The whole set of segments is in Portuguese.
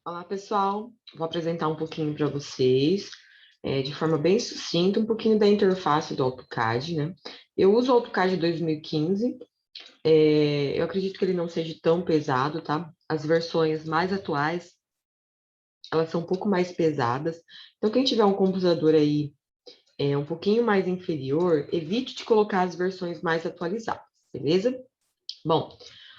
Olá, pessoal. Vou apresentar um pouquinho para vocês, de forma bem sucinta, um pouquinho da interface do AutoCAD, né? Eu uso o AutoCAD 2015. Eu acredito que ele não seja tão pesado, tá? As versões mais atuais, elas são um pouco mais pesadas. Então, quem tiver um computador aí um pouquinho mais inferior, evite de colocar as versões mais atualizadas, beleza? Bom,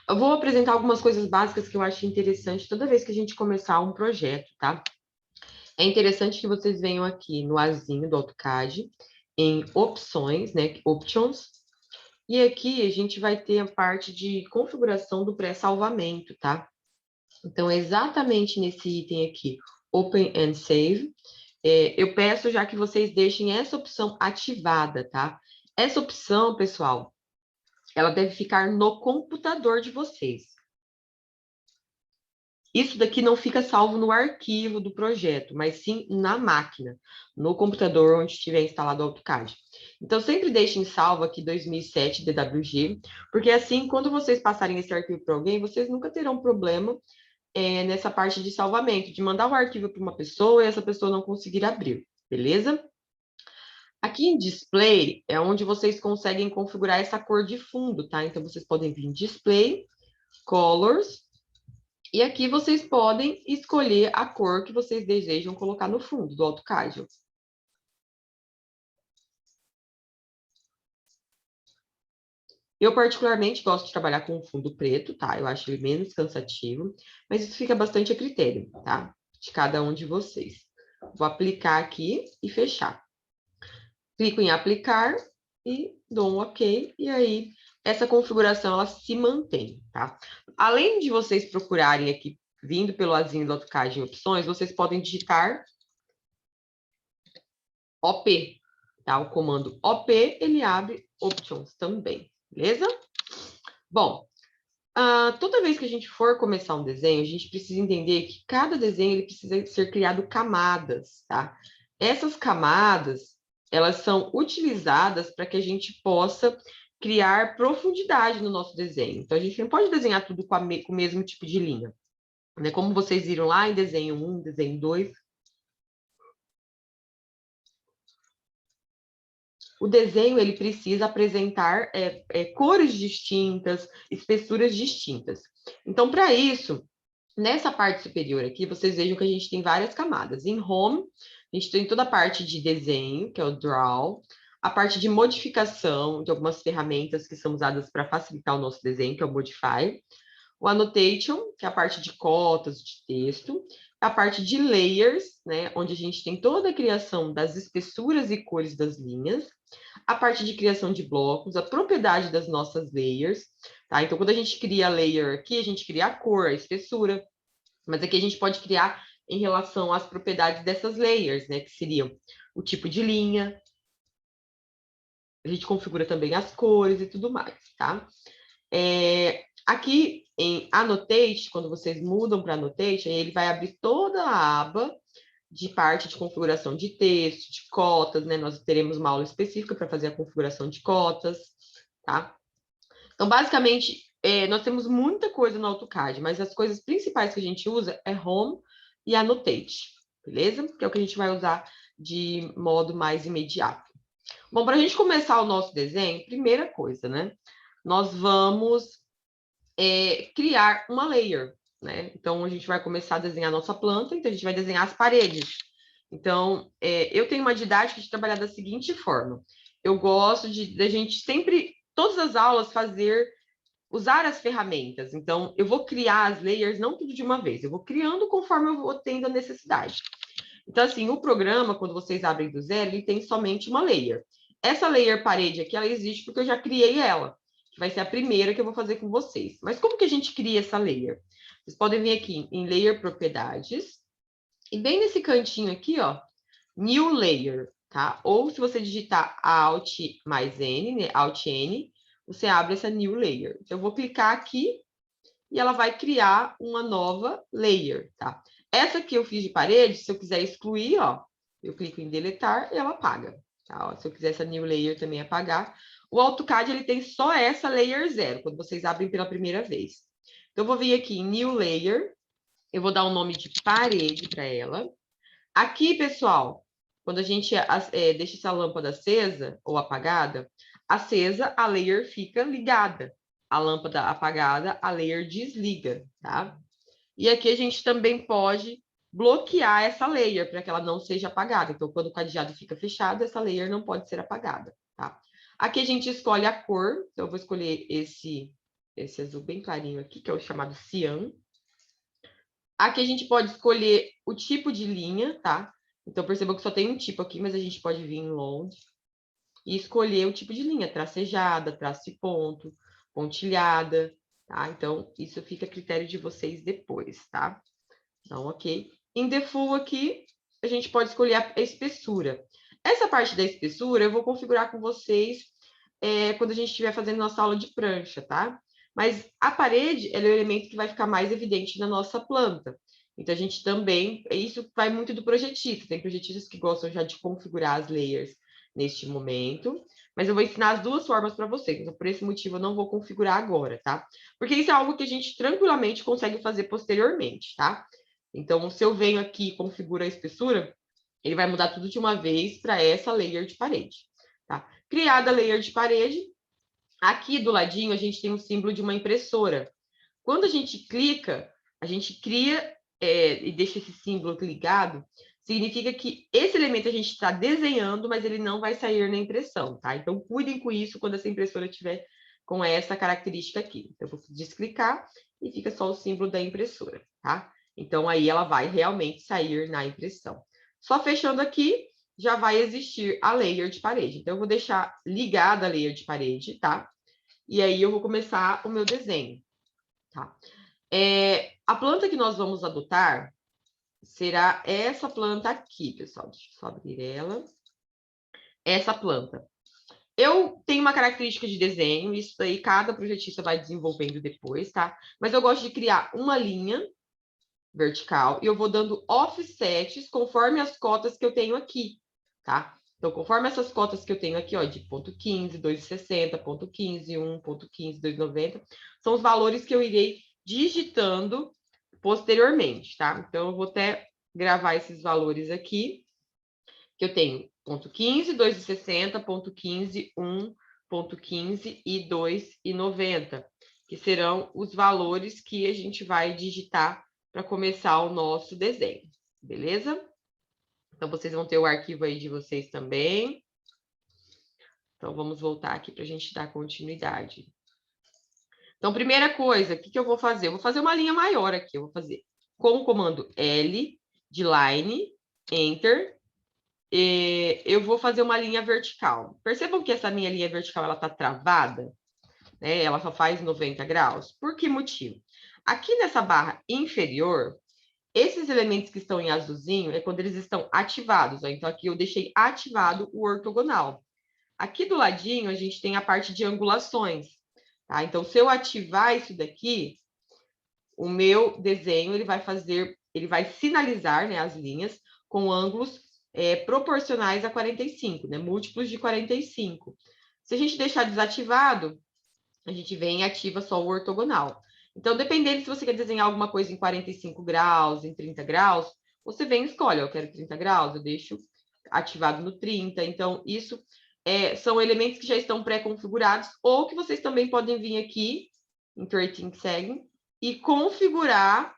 eu vou apresentar algumas coisas básicas que eu acho interessante toda vez que a gente começar um projeto, tá? É interessante que vocês venham aqui no azinho do AutoCAD, em opções, né, options, e aqui a gente vai ter a parte de configuração do pré-salvamento, tá? Então, é exatamente nesse item aqui, Open and Save, eu peço já que vocês deixem essa opção ativada, tá? Essa opção, pessoal, ela deve ficar no computador de vocês. Isso daqui não fica salvo no arquivo do projeto, mas sim na máquina, no computador onde estiver instalado o AutoCAD. Então, sempre deixem salvo aqui 2007 DWG, porque assim, quando vocês passarem esse arquivo para alguém, vocês nunca terão problema nessa parte de salvamento, de mandar o arquivo para uma pessoa e essa pessoa não conseguir abrir, beleza? Aqui em Display é onde vocês conseguem configurar essa cor de fundo, tá? Então, vocês podem vir em Display, Colors, e aqui vocês podem escolher a cor que vocês desejam colocar no fundo do AutoCAD. Eu, particularmente, gosto de trabalhar com o fundo preto, tá? Eu acho ele menos cansativo, mas isso fica bastante a critério, tá? De cada um de vocês. Vou aplicar aqui e fechar. Clico em aplicar e dou um OK, e aí essa configuração ela se mantém, tá? Além de vocês procurarem aqui, vindo pelo azinho do AutoCAD em opções, vocês podem digitar OP, tá? O comando OP, ele abre options também, beleza? Bom, toda vez que a gente for começar um desenho, a gente precisa entender que cada desenho ele precisa ser criado camadas, tá? Essas camadas, elas são utilizadas para que a gente possa criar profundidade no nosso desenho. Então, a gente não pode desenhar tudo com o mesmo tipo de linha, né? Como vocês viram lá em desenho 1, desenho 2, o desenho ele precisa apresentar cores distintas, espessuras distintas. Então, para isso, nessa parte superior aqui, vocês vejam que a gente tem várias camadas. Em Home, a gente tem toda a parte de desenho, que é o Draw, a parte de modificação de algumas ferramentas que são usadas para facilitar o nosso desenho, que é o Modify, o Annotation, que é a parte de cotas de texto, a parte de Layers, né, onde a gente tem toda a criação das espessuras e cores das linhas, a parte de criação de blocos, a propriedade das nossas layers, tá? Então, quando a gente cria a layer aqui, a gente cria a cor, a espessura, mas aqui a gente pode criar em relação às propriedades dessas layers, né? Que seriam o tipo de linha, a gente configura também as cores e tudo mais, tá? Aqui em Annotate, quando vocês mudam para Annotate, ele vai abrir toda a aba de parte de configuração de texto, de cotas, né? Nós teremos uma aula específica para fazer a configuração de cotas, tá? Então, basicamente, nós temos muita coisa no AutoCAD, mas as coisas principais que a gente usa é Home e Annotate, beleza? Que é o que a gente vai usar de modo mais imediato. Bom, para a gente começar o nosso desenho, primeira coisa, né? Nós vamos criar uma layer, né? Então, a gente vai começar a desenhar a nossa planta, então a gente vai desenhar as paredes. Então, eu tenho uma didática de trabalhar da seguinte forma. Eu gosto da gente sempre, todas as aulas, usar as ferramentas. Então, eu vou criar as layers não tudo de uma vez, eu vou criando conforme eu vou tendo a necessidade. Então, assim, o programa, quando vocês abrem do zero, ele tem somente uma layer. Essa layer parede aqui, ela existe porque eu já criei ela, que vai ser a primeira que eu vou fazer com vocês. Mas como que a gente cria essa layer? Vocês podem vir aqui em Layer Propriedades, e bem nesse cantinho aqui, ó, New Layer, tá? Ou se você digitar Alt mais N, né, Alt N, você abre essa New Layer. Então, eu vou clicar aqui e ela vai criar uma nova layer, tá? Essa que eu fiz de parede, se eu quiser excluir, ó, eu clico em deletar e ela apaga, tá? Ó, se eu quiser essa new layer também apagar. O AutoCAD, ele tem só essa layer 0, quando vocês abrem pela primeira vez. Então, eu vou vir aqui em new layer Eu vou dar um nome de parede para ela. Aqui, pessoal, quando a gente deixa essa lâmpada acesa ou apagada, acesa, a layer fica ligada. A lâmpada apagada, a layer desliga, tá? E aqui a gente também pode bloquear essa layer para que ela não seja apagada. Então, quando o cadeado fica fechado, essa layer não pode ser apagada, tá? Aqui a gente escolhe a cor. Então, eu vou escolher esse azul bem clarinho aqui, que é o chamado cian. Aqui a gente pode escolher o tipo de linha, tá? Então, perceba que só tem um tipo aqui, mas a gente pode vir em load e escolher o tipo de linha, tracejada, traço e ponto, pontilhada, tá? Então, isso fica a critério de vocês depois, tá? Então, ok. Em default aqui, a gente pode escolher a espessura. Essa parte da espessura eu vou configurar com vocês quando a gente estiver fazendo nossa aula de prancha, tá? Mas a parede ela é o elemento que vai ficar mais evidente na nossa planta. Então, a gente também... Isso vai muito do projetista. Tem projetistas que gostam já de configurar as layers neste momento. Mas eu vou ensinar as duas formas para vocês. Então, por esse motivo, eu não vou configurar agora, tá? Porque isso é algo que a gente tranquilamente consegue fazer posteriormente, tá? Então, se eu venho aqui e configuro a espessura, ele vai mudar tudo de uma vez para essa layer de parede, tá? Criada a layer de parede, aqui do ladinho a gente tem um símbolo de uma impressora. Quando a gente clica, a gente cria e deixa esse símbolo ligado, significa que esse elemento a gente está desenhando, mas ele não vai sair na impressão, tá? Então, cuidem com isso quando essa impressora tiver com essa característica aqui. Então, eu vou desclicar e fica só o símbolo da impressora, tá? Então, aí ela vai realmente sair na impressão. Só fechando aqui, já vai existir a layer de parede. Então, eu vou deixar ligada a layer de parede, tá? E aí, eu vou começar o meu desenho, tá? A planta que nós vamos adotar será essa planta aqui, pessoal. Deixa eu só abrir ela. Essa planta. Eu tenho uma característica de desenho, isso aí cada projetista vai desenvolvendo depois, tá? Mas eu gosto de criar uma linha vertical e eu vou dando offsets conforme as cotas que eu tenho aqui, tá? Então, conforme essas cotas que eu tenho aqui, ó, de ponto 15, 2,60, ponto 15, 1, ponto 15, 2,90, são os valores que eu irei digitando posteriormente, tá? Então, eu vou até gravar esses valores aqui, que eu tenho ponto 15, 2,60, ponto 15, 1, ponto 15 e 2,90, que serão os valores que a gente vai digitar para começar o nosso desenho, beleza? Então, vocês vão ter o arquivo aí de vocês também. Então, vamos voltar aqui para a gente dar continuidade. Então, primeira coisa, o que eu vou fazer? Eu vou fazer uma linha maior aqui. Eu vou fazer com o comando L de line, Enter. Eu vou fazer uma linha vertical. Percebam que essa minha linha vertical ela está travada, né? Ela só faz 90 graus. Por que motivo? Aqui nessa barra inferior, esses elementos que estão em azulzinho é quando eles estão ativados. Ó. Então, aqui eu deixei ativado o ortogonal. Aqui do ladinho, a gente tem a parte de angulações. Tá? Então, se eu ativar isso daqui, o meu desenho ele vai sinalizar, né, as linhas com ângulos proporcionais a 45, né, múltiplos de 45. Se a gente deixar desativado, a gente vem e ativa só o ortogonal. Então, dependendo se você quer desenhar alguma coisa em 45 graus, em 30 graus, você vem e escolhe, eu quero 30 graus, eu deixo ativado no 30. Então, isso são elementos que já estão pré-configurados, ou que vocês também podem vir aqui, em 13 Segment, e configurar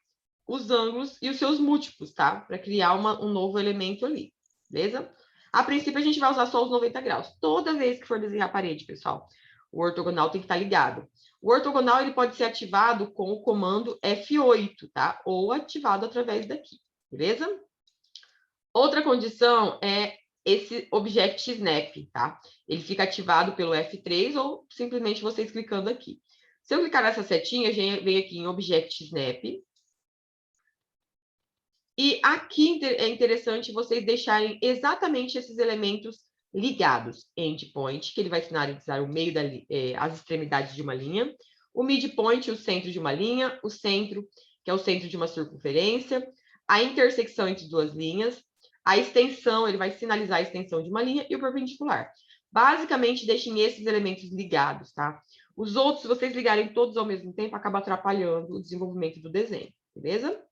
os ângulos e os seus múltiplos, tá? Para criar um novo elemento ali, beleza? A princípio, a gente vai usar só os 90 graus. Toda vez que for desenhar a parede, pessoal, o ortogonal tem que estar ligado. O ortogonal ele pode ser ativado com o comando F8, tá? Ou ativado através daqui, beleza? Outra condição é esse Object Snap, tá? Ele fica ativado pelo F3 ou simplesmente vocês clicando aqui. Se eu clicar nessa setinha, vem aqui em Object Snap. E aqui é interessante vocês deixarem exatamente esses elementos ligados. Endpoint, que ele vai sinalizar o meio as extremidades de uma linha. O midpoint, o centro de uma linha. O centro, que é o centro de uma circunferência. A intersecção entre duas linhas. A extensão, ele vai sinalizar a extensão de uma linha. E o perpendicular. Basicamente, deixem esses elementos ligados, tá? Os outros, se vocês ligarem todos ao mesmo tempo, acaba atrapalhando o desenvolvimento do desenho, beleza?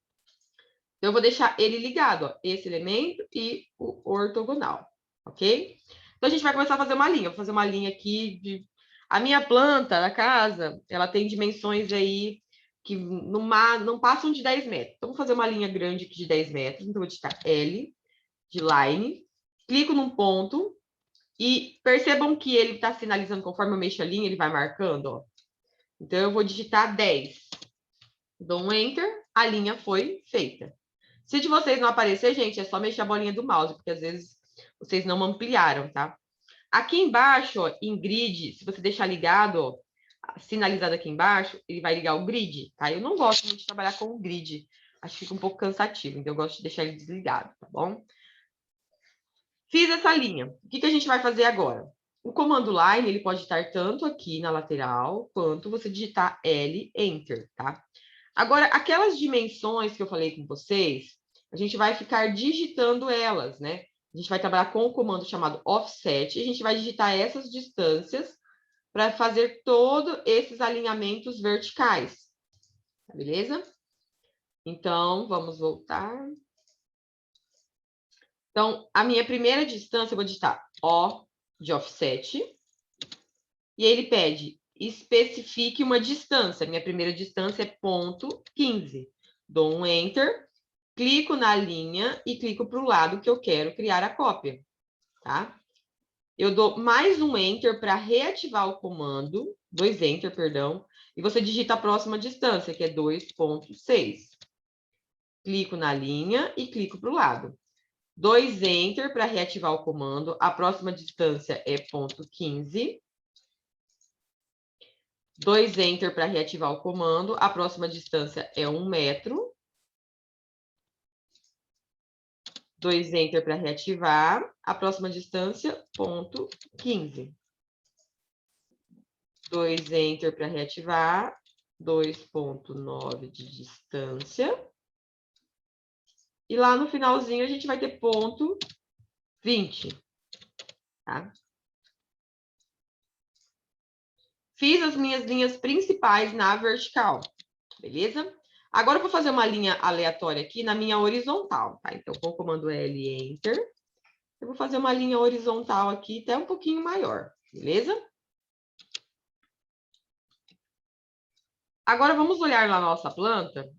Então, eu vou deixar ele ligado, ó, esse elemento e o ortogonal, ok? Então, a gente vai começar a fazer uma linha. Eu vou fazer uma linha aqui de... A minha planta da casa, ela tem dimensões aí que não passam de 10 metros. Então, vou fazer uma linha grande aqui de 10 metros. Então, vou digitar L de line. Clico num ponto e percebam que ele está sinalizando, conforme eu mexo a linha, ele vai marcando, ó. Então, eu vou digitar 10. Dou um Enter, a linha foi feita. Se de vocês não aparecer, gente, é só mexer a bolinha do mouse, porque às vezes vocês não ampliaram, tá? Aqui embaixo, ó, em grid, se você deixar ligado, ó, sinalizado aqui embaixo, ele vai ligar o grid, tá? Eu não gosto muito de trabalhar com o grid, acho que fica um pouco cansativo, então eu gosto de deixar ele desligado, tá bom? Fiz essa linha. O que a gente vai fazer agora? O comando line, ele pode estar tanto aqui na lateral, quanto você digitar L, Enter, tá? Agora, aquelas dimensões que eu falei com vocês, a gente vai ficar digitando elas, né? A gente vai trabalhar com o comando chamado offset, e a gente vai digitar essas distâncias para fazer todos esses alinhamentos verticais, tá beleza? Então, vamos voltar. Então, a minha primeira distância, eu vou digitar O de offset, e ele pede, especifique uma distância. Minha primeira distância é 0,15. Dou um Enter, clico na linha e clico para o lado que eu quero criar a cópia, tá? Eu dou mais um Enter para reativar o comando, 2 Enter, perdão, e você digita a próxima distância, que é 2,6. Clico na linha e clico para o lado. 2 Enter para reativar o comando, a próxima distância é 0,15. 2 Enter para reativar o comando, a próxima distância é 1 metro. 2 Enter para reativar, a próxima distância, 0,15. 2 Enter para reativar, 2,9 de distância. E lá no finalzinho a gente vai ter 0,20, tá? Fiz as minhas linhas principais na vertical, beleza? Agora eu vou fazer uma linha aleatória aqui na minha horizontal, tá? Então, com o comando L, Enter, eu vou fazer uma linha horizontal aqui, até um pouquinho maior, beleza? Agora, vamos olhar lá na nossa planta.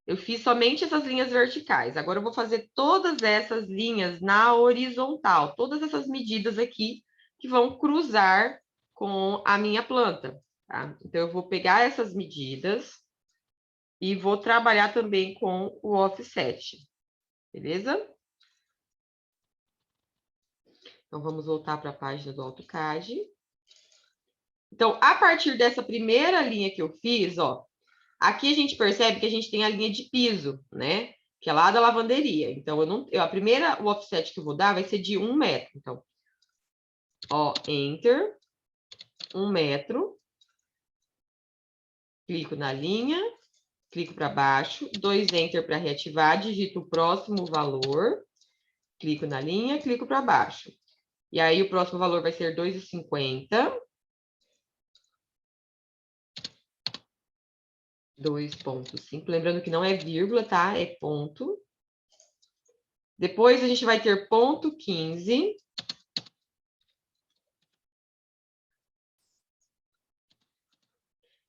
Eu fiz somente essas linhas verticais. Agora, eu vou fazer todas essas linhas na horizontal. Todas essas medidas aqui que vão cruzar com a minha planta, tá? Então, eu vou pegar essas medidas e vou trabalhar também com o offset, beleza? Então, vamos voltar para a página do AutoCAD. Então, a partir dessa primeira linha que eu fiz, ó, aqui a gente percebe que a gente tem a linha de piso, né? Que é lá da lavanderia. Então, o offset que eu vou dar vai ser de 1 metro. Então, ó, Enter, 1 metro. Clico na linha, clico para baixo, 2 Enter para reativar, digito o próximo valor, clico na linha, clico para baixo. E aí, o próximo valor vai ser 2,50. 2,5. Lembrando que não é vírgula, tá? É ponto. Depois, a gente vai ter 0,15.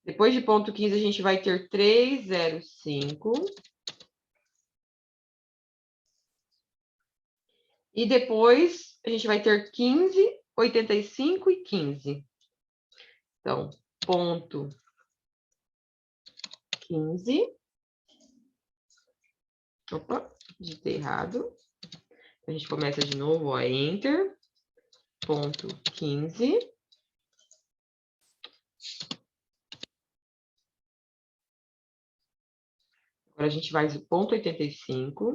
Depois de 0,15, a gente vai ter 3,05. E depois, a gente vai ter 15, 85 e 15. Então, 0,15. Opa, digitei errado. A gente começa de novo, ó, Enter. 0,15. Agora, a gente vai de 0,85.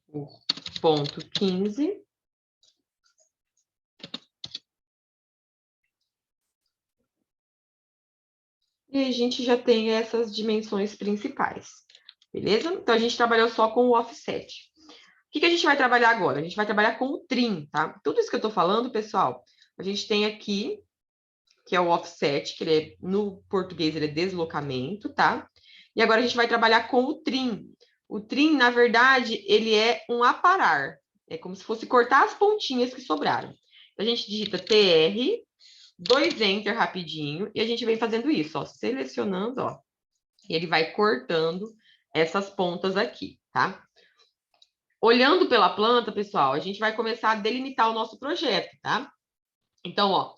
O 0,15. E a gente já tem essas dimensões principais, beleza? Então, a gente trabalhou só com o offset. O que a gente vai trabalhar agora? A gente vai trabalhar com o trim, tá? Tudo isso que eu tô falando, pessoal, a gente tem aqui que é o offset, que ele é, no português ele é deslocamento, tá? E agora a gente vai trabalhar com o trim. O trim, na verdade, ele é um aparar. É como se fosse cortar as pontinhas que sobraram. Então, a gente digita TR, 2 Enter rapidinho, e a gente vem fazendo isso, ó, selecionando, ó. E ele vai cortando essas pontas aqui, tá? Olhando pela planta, pessoal, a gente vai começar a delimitar o nosso projeto, tá? Então, ó,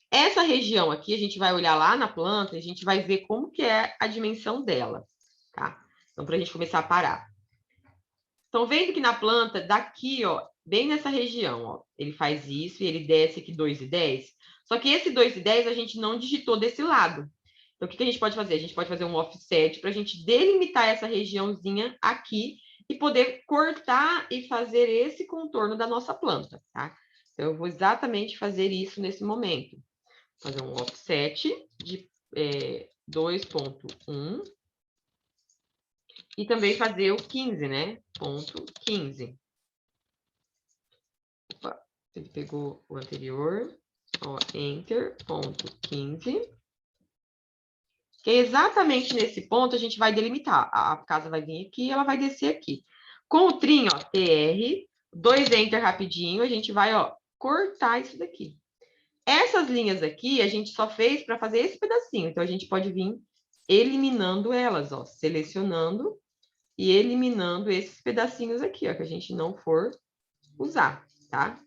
essa região aqui, a gente vai olhar lá na planta e a gente vai ver como que é a dimensão dela, tá? Então, para a gente começar a parar. Estão vendo que na planta, daqui, ó, bem nessa região, ó, ele faz isso e ele desce aqui 2,10. Só que esse 2,10 a gente não digitou desse lado. Então, o que a gente pode fazer? A gente pode fazer um offset para a gente delimitar essa regiãozinha aqui e poder cortar e fazer esse contorno da nossa planta, tá? Então, eu vou exatamente fazer isso nesse momento. Fazer um offset de 2,1 e também fazer o 15, né? Ponto 15. Opa, ele pegou o anterior. Ó, Enter, ponto 15. Que é exatamente nesse ponto a gente vai delimitar. A casa vai vir aqui e ela vai descer aqui. Com o trim, ó, TR, 2 Enter rapidinho, a gente vai, ó, cortar isso daqui. Essas linhas aqui, a gente só fez para fazer esse pedacinho. Então, a gente pode vir eliminando elas, ó, selecionando e eliminando esses pedacinhos aqui, ó, que a gente não for usar, tá?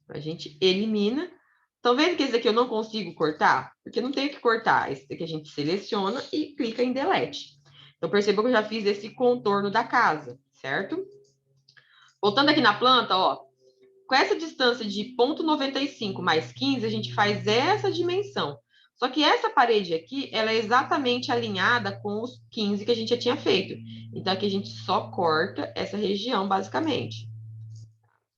A gente elimina. Estão vendo que esse daqui eu não consigo cortar? Porque não tem o que cortar. Esse daqui a gente seleciona e clica em Delete. Então, perceba que eu já fiz esse contorno da casa, certo? Voltando aqui na planta, ó, com essa distância de 0,95 mais 15, a gente faz essa dimensão. Só que essa parede aqui, ela é exatamente alinhada com os 15 que a gente já tinha feito. Então, aqui a gente só corta essa região, basicamente.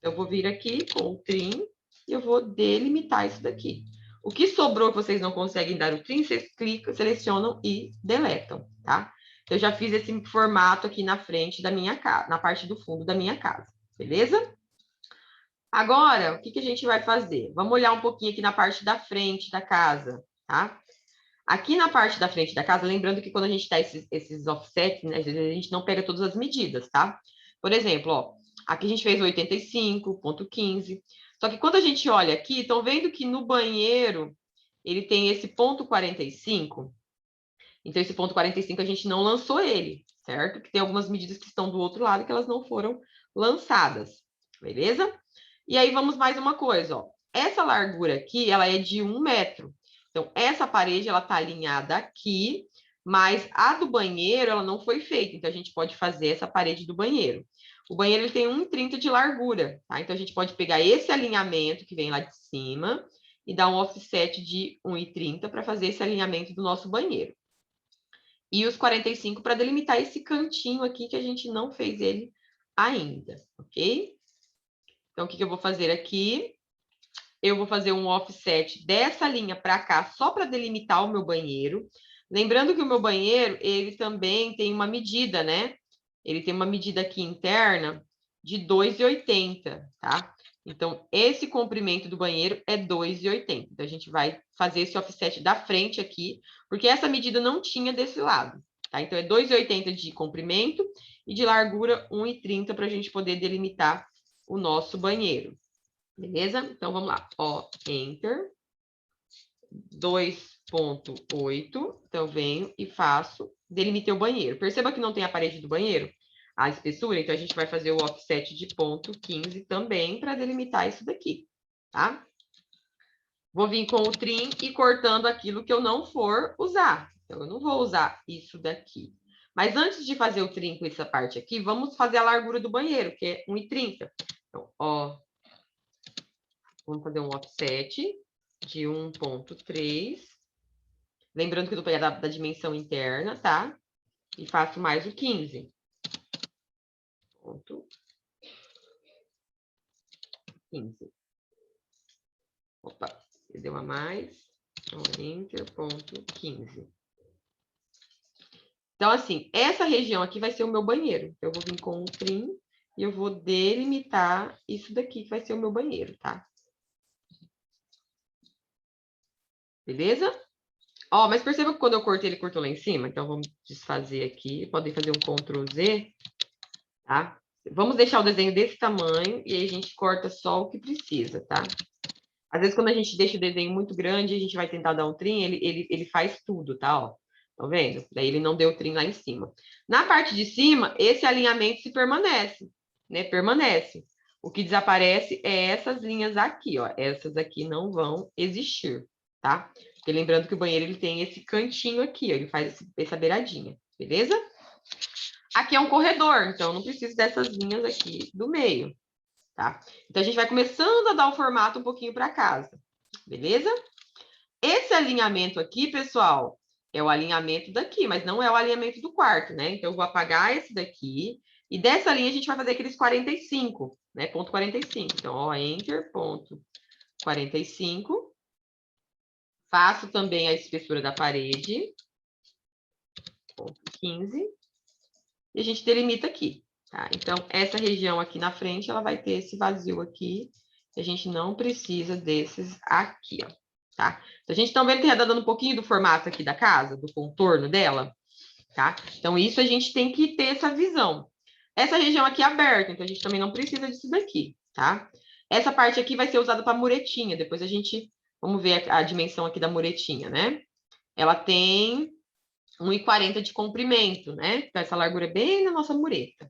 Eu vou vir aqui com o trim e eu vou delimitar isso daqui. O que sobrou que vocês não conseguem dar o trim, vocês clicam, selecionam e deletam, tá? Eu já fiz esse formato aqui na frente da minha casa, na parte do fundo da minha casa, beleza? Agora, o que a gente vai fazer? Vamos olhar um pouquinho aqui na parte da frente da casa, tá? Aqui na parte da frente da casa, lembrando que quando a gente dá esses offsets, né, às vezes a gente não pega todas as medidas, tá? Por exemplo, ó, aqui a gente fez 85,15. Só que quando a gente olha aqui, estão vendo que no banheiro ele tem esse ponto 45? Então, esse ponto 45 a gente não lançou ele, certo? Que tem algumas medidas que estão do outro lado que elas não foram lançadas, beleza? E aí, vamos mais uma coisa, ó. Essa largura aqui, ela é de 1 metro. Então, essa parede, ela tá alinhada aqui, mas a do banheiro, ela não foi feita. Então, a gente pode fazer essa parede do banheiro. O banheiro, ele tem 1,30 de largura, tá? Então, a gente pode pegar esse alinhamento que vem lá de cima e dar um offset de 1,30 para fazer esse alinhamento do nosso banheiro. E os 45 para delimitar esse cantinho aqui que a gente não fez ele ainda, ok? Então, o que eu vou fazer aqui? Eu vou fazer um offset dessa linha para cá, só para delimitar o meu banheiro. Lembrando que o meu banheiro, ele também tem uma medida, né? Ele tem uma medida aqui interna de 2,80, tá? Então, esse comprimento do banheiro é 2,80. Então, a gente vai fazer esse offset da frente aqui, porque essa medida não tinha desse lado, tá? Então, é 2,80 de comprimento e de largura 1,30 para a gente poder delimitar o nosso banheiro. Beleza? Então, vamos lá. Ó, Enter. 2,8. Então, eu venho e faço, delimitei o banheiro. Perceba que não tem a parede do banheiro, a espessura, então a gente vai fazer o offset de ponto 15 também para delimitar isso daqui, tá? Vou vir com o trim e cortando aquilo que eu não for usar. Então, eu não vou usar isso daqui. Mas antes de fazer o trim com essa parte aqui, vamos fazer a largura do banheiro, que é 1,30. Então, ó, vamos fazer um offset de 1,3. Lembrando que eu vou pegar da dimensão interna, tá? E faço mais o 15. Ponto 15. Opa, deu uma mais. Então, Enter, ponto 15. Então, assim, essa região aqui vai ser o meu banheiro. Eu vou vir com o trim e eu vou delimitar isso daqui, que vai ser o meu banheiro, tá? Beleza? Ó, mas perceba que quando eu cortei, ele cortou lá em cima. Então, vamos desfazer aqui. Podem fazer um Ctrl Z, tá? Vamos deixar o desenho desse tamanho e aí a gente corta só o que precisa, tá? Às vezes, quando a gente deixa o desenho muito grande, a gente vai tentar dar um trim, ele faz tudo, tá? Ó, tá vendo? Daí ele não deu trim lá em cima. Na parte de cima, esse alinhamento se permanece, né? Permanece. O que desaparece é essas linhas aqui, ó. Essas aqui não vão existir, tá? Porque lembrando que o banheiro ele tem esse cantinho aqui, ó, ele faz essa beiradinha, beleza? Aqui é um corredor, então eu não preciso dessas linhas aqui do meio, tá? Então a gente vai começando a dar o formato um pouquinho para casa, beleza? Esse alinhamento aqui, pessoal, é o alinhamento daqui, mas não é o alinhamento do quarto, né? Então eu vou apagar esse daqui e dessa linha a gente vai fazer aqueles 45, né? Ponto 45. Então, ó, enter, ponto 45. Faço também a espessura da parede, ponto 15. E a gente delimita aqui, tá? Então, essa região aqui na frente, ela vai ter esse vazio aqui. A gente não precisa desses aqui, ó, tá? Então, a gente tá vendo que já tá dando um pouquinho do formato aqui da casa, do contorno dela, tá? Então, isso a gente tem que ter essa visão. Essa região aqui é aberta, então a gente também não precisa disso daqui, tá? Essa parte aqui vai ser usada para muretinha. Depois a gente... Vamos ver a dimensão aqui da muretinha, né? Ela tem 1,40 de comprimento, né? Então, essa largura é bem na nossa mureta.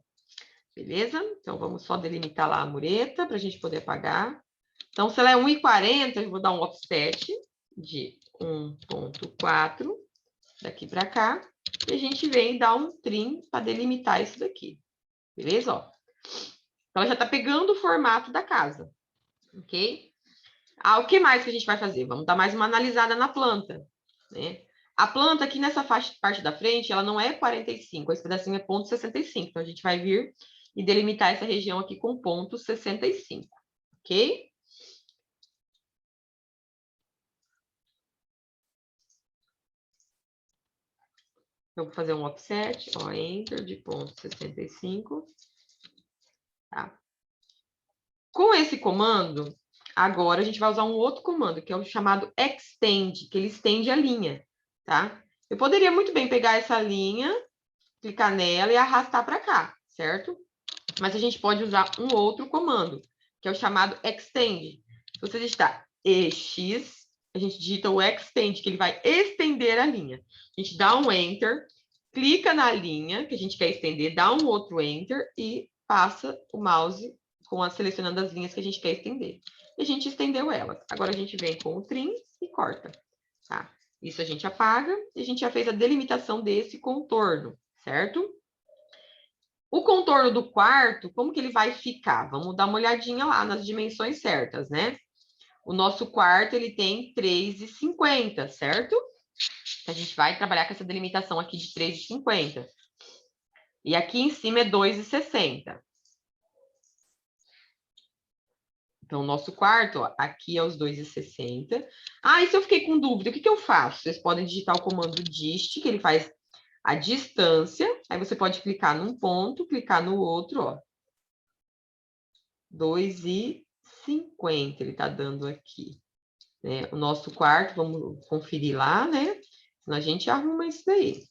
Beleza? Então, vamos só delimitar lá a mureta para a gente poder apagar. Então, se ela é 1,40, eu vou dar um offset de 1,4 daqui para cá. E a gente vem dar um trim para delimitar isso daqui. Beleza? Ó. Então, ela já está pegando o formato da casa. Ok? Ah, o que mais que a gente vai fazer? Vamos dar mais uma analisada na planta, né? A planta aqui nessa parte da frente, ela não é 45, esse pedacinho é ponto 65. Então, a gente vai vir e delimitar essa região aqui com ponto 65, ok? Eu vou fazer um offset, ó, enter de ponto 65. Tá? Com esse comando, agora a gente vai usar um outro comando, que é o chamado extend, que ele estende a linha, tá? Eu poderia muito bem pegar essa linha, clicar nela e arrastar para cá, certo? Mas a gente pode usar um outro comando, que é o chamado extend. Se você digitar EX, a gente digita o extend, que ele vai estender a linha. A gente dá um enter, clica na linha que a gente quer estender, dá um outro enter e passa o mouse selecionando as linhas que a gente quer estender. E a gente estendeu elas. Agora a gente vem com o trim e corta, tá? Isso a gente apaga e a gente já fez a delimitação desse contorno, certo? O contorno do quarto, como que ele vai ficar? Vamos dar uma olhadinha lá nas dimensões certas, né? O nosso quarto, ele tem 3,50, certo? A gente vai trabalhar com essa delimitação aqui de 3,50. E aqui em cima é 2,60. Então, o nosso quarto, ó, aqui é os 2,60. Ah, e se eu fiquei com dúvida, o que eu faço? Vocês podem digitar o comando dist, que ele faz a distância. Aí você pode clicar num ponto, clicar no outro, ó. 2,50 ele tá dando aqui. Né? O nosso quarto, vamos conferir lá, né? Senão a gente arruma isso daí.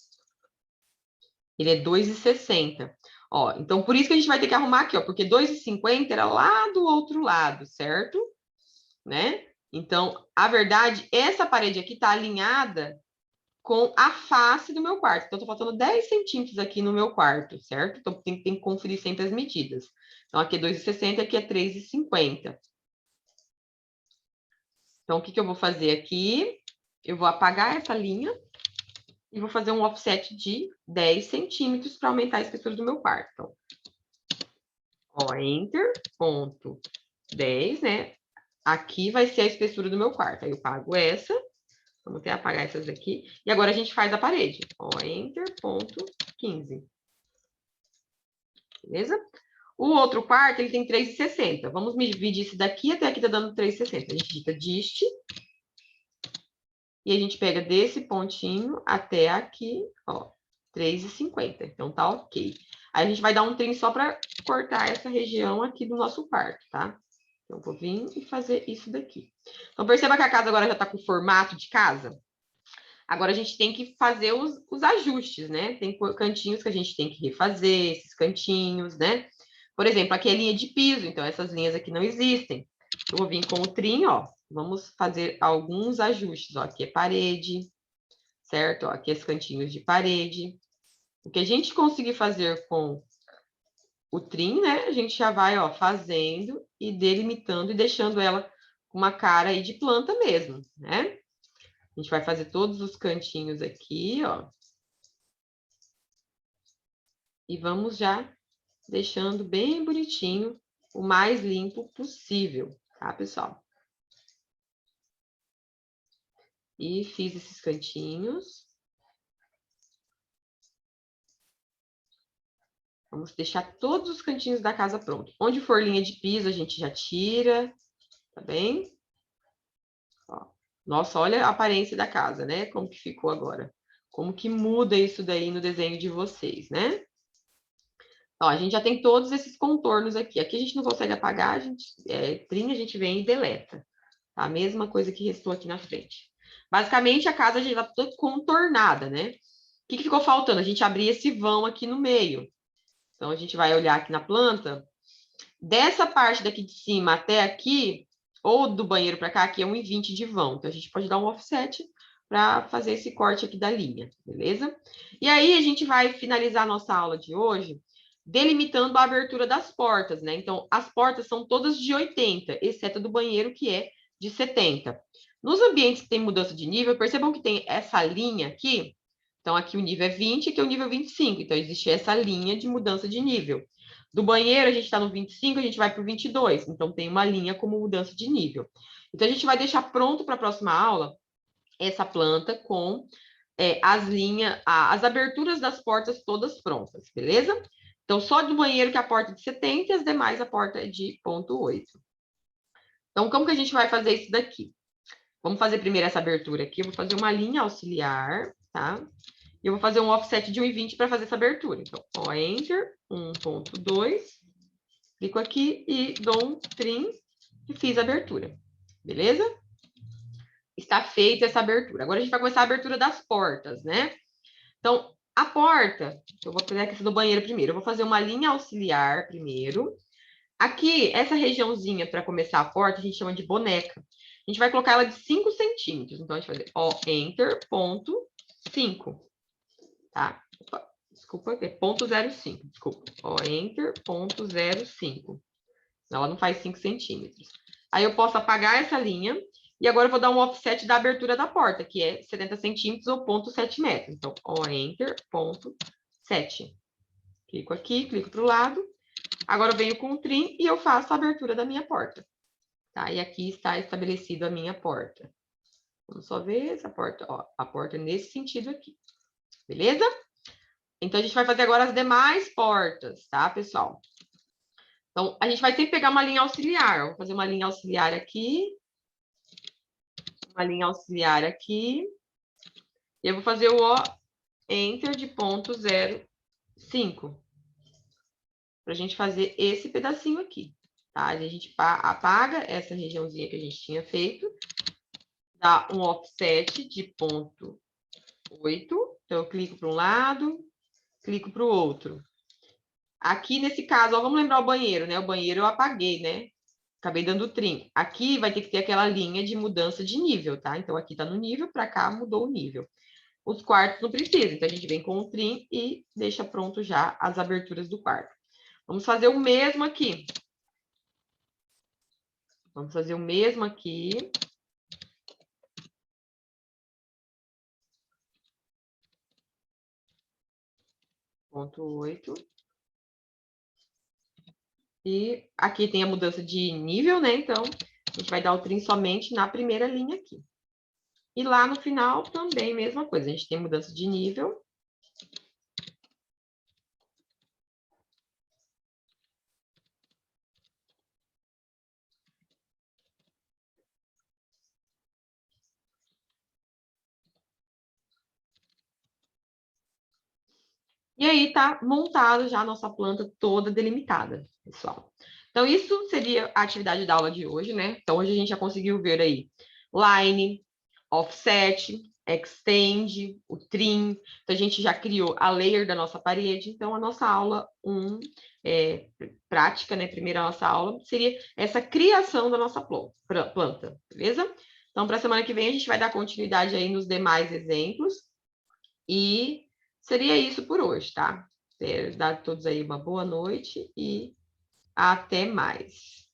Ele é 2,60. Ó, então, por isso que a gente vai ter que arrumar aqui, ó, porque 2,50 era lá do outro lado, certo? Né? Então, a verdade, essa parede aqui tá alinhada com a face do meu quarto. Então, tô faltando 10 centímetros aqui no meu quarto, certo? Então, tem que conferir sempre as medidas. Então, aqui é 2,60 e aqui é 3,50. Então, o que eu vou fazer aqui? Eu vou apagar essa linha e vou fazer um offset de 10 centímetros para aumentar a espessura do meu quarto. Então, ó, enter, ponto 10, né? Aqui vai ser a espessura do meu quarto. Aí eu pago essa. Vamos até apagar essas aqui. E agora a gente faz a parede. Ó, enter, ponto 15. Beleza? O outro quarto, ele tem 3,60. Vamos medir isso daqui até aqui, tá dando 3,60. A gente digita dist. E a gente pega desse pontinho até aqui, ó, 3,50. Então, tá ok. Aí a gente vai dar um trim só para cortar essa região aqui do nosso quarto, tá? Então, vou vir e fazer isso daqui. Então, perceba que a casa agora já está com o formato de casa. Agora, a gente tem que fazer os ajustes, né? Tem cantinhos que a gente tem que refazer, esses cantinhos, né? Por exemplo, aqui é linha de piso, então essas linhas aqui não existem. Eu vou vir com o trim, ó. Vamos fazer alguns ajustes, ó. Aqui é parede, certo? Ó, aqui é os cantinhos de parede. O que a gente conseguir fazer com o trim, né? A gente já vai, ó, fazendo e delimitando e deixando ela com uma cara aí de planta mesmo, né? A gente vai fazer todos os cantinhos aqui, ó. E vamos já deixando bem bonitinho, o mais limpo possível, tá, pessoal? E fiz esses cantinhos. Vamos deixar todos os cantinhos da casa pronto. Onde for linha de piso, a gente já tira, tá bem? Ó. Nossa, olha a aparência da casa, né? Como que ficou agora. Como que muda isso daí no desenho de vocês, né? Ó, a gente já tem todos esses contornos aqui. Aqui a gente não consegue apagar, a gente, trim, a gente vem e deleta. Tá? A mesma coisa que restou aqui na frente. Basicamente, a casa já está toda contornada, né? O que ficou faltando? A gente abrir esse vão aqui no meio. Então, a gente vai olhar aqui na planta. Dessa parte daqui de cima até aqui, ou do banheiro para cá, aqui é 1,20 de vão. Então, a gente pode dar um offset para fazer esse corte aqui da linha, beleza? E aí, a gente vai finalizar a nossa aula de hoje delimitando a abertura das portas, né? Então, as portas são todas de 80, exceto do banheiro, que é de 70. Nos ambientes que tem mudança de nível, percebam que tem essa linha aqui. Então, aqui o nível é 20, aqui é o nível 25. Então, existe essa linha de mudança de nível. Do banheiro, a gente está no 25, a gente vai para o 22. Então, tem uma linha como mudança de nível. Então, a gente vai deixar pronto para a próxima aula essa planta com as linhas, as aberturas das portas todas prontas, beleza? Então, só do banheiro que a porta é de 70 e as demais a porta é de 0,8. Então, como que a gente vai fazer isso daqui? Vamos fazer primeiro essa abertura aqui. Eu vou fazer uma linha auxiliar, tá? E eu vou fazer um offset de 1,20 para fazer essa abertura. Então, ó, Enter, 1,2. Clico aqui e dou um trim e fiz a abertura. Beleza? Está feita essa abertura. Agora a gente vai começar a abertura das portas, né? Então, a porta, eu vou fazer a questão do banheiro primeiro. Eu vou fazer uma linha auxiliar primeiro. Aqui, essa regiãozinha para começar a porta, a gente chama de boneca. A gente vai colocar ela de 5 centímetros. Então, a gente vai fazer, ó, Enter, ponto 5. Tá? Opa, desculpa, é ponto 0,5. Desculpa. Ó, Enter, ponto 0,5. Ela não faz 5 centímetros. Aí, eu posso apagar essa linha. E agora eu vou dar um offset da abertura da porta, que é 70 centímetros ou 0,7 metros. Então, ó, Enter, ponto 7. Clico aqui, clico para o lado. Agora eu venho com o trim e eu faço a abertura da minha porta. Tá? E aqui está estabelecida a minha porta. Vamos só ver essa porta. Ó, a porta nesse sentido aqui. Beleza? Então, a gente vai fazer agora as demais portas, tá, pessoal? Então, a gente vai sempre pegar uma linha auxiliar. Vou fazer uma linha auxiliar aqui. Uma linha auxiliar aqui. E eu vou fazer o ó, Enter de ponto 0,5. Para a gente fazer esse pedacinho aqui. Tá? A gente apaga essa regiãozinha que a gente tinha feito. Dá um offset de 0,8. Então, eu clico para um lado, clico para o outro. Aqui, nesse caso, ó, vamos lembrar o banheiro, né? O banheiro eu apaguei, né? Acabei dando trim. Aqui vai ter que ter aquela linha de mudança de nível, tá? Então, aqui tá no nível, para cá mudou o nível. Os quartos não precisa, então a gente vem com o trim e deixa pronto já as aberturas do quarto. Vamos fazer o mesmo aqui. Vamos fazer o mesmo aqui. Ponto 8. E aqui tem a mudança de nível, né? Então, a gente vai dar o trim somente na primeira linha aqui. E lá no final também, mesma coisa. A gente tem mudança de nível. E aí tá montado já a nossa planta toda delimitada, pessoal. Então, isso seria a atividade da aula de hoje, né? Então, hoje a gente já conseguiu ver aí line, offset, extend, o trim. Então, a gente já criou a layer da nossa parede. Então, a nossa aula 1, prática, né? Primeira nossa aula, seria essa criação da nossa planta, beleza? Então, para a semana que vem, a gente vai dar continuidade aí nos demais exemplos. E seria isso por hoje, tá? Dar a todos aí uma boa noite e até mais.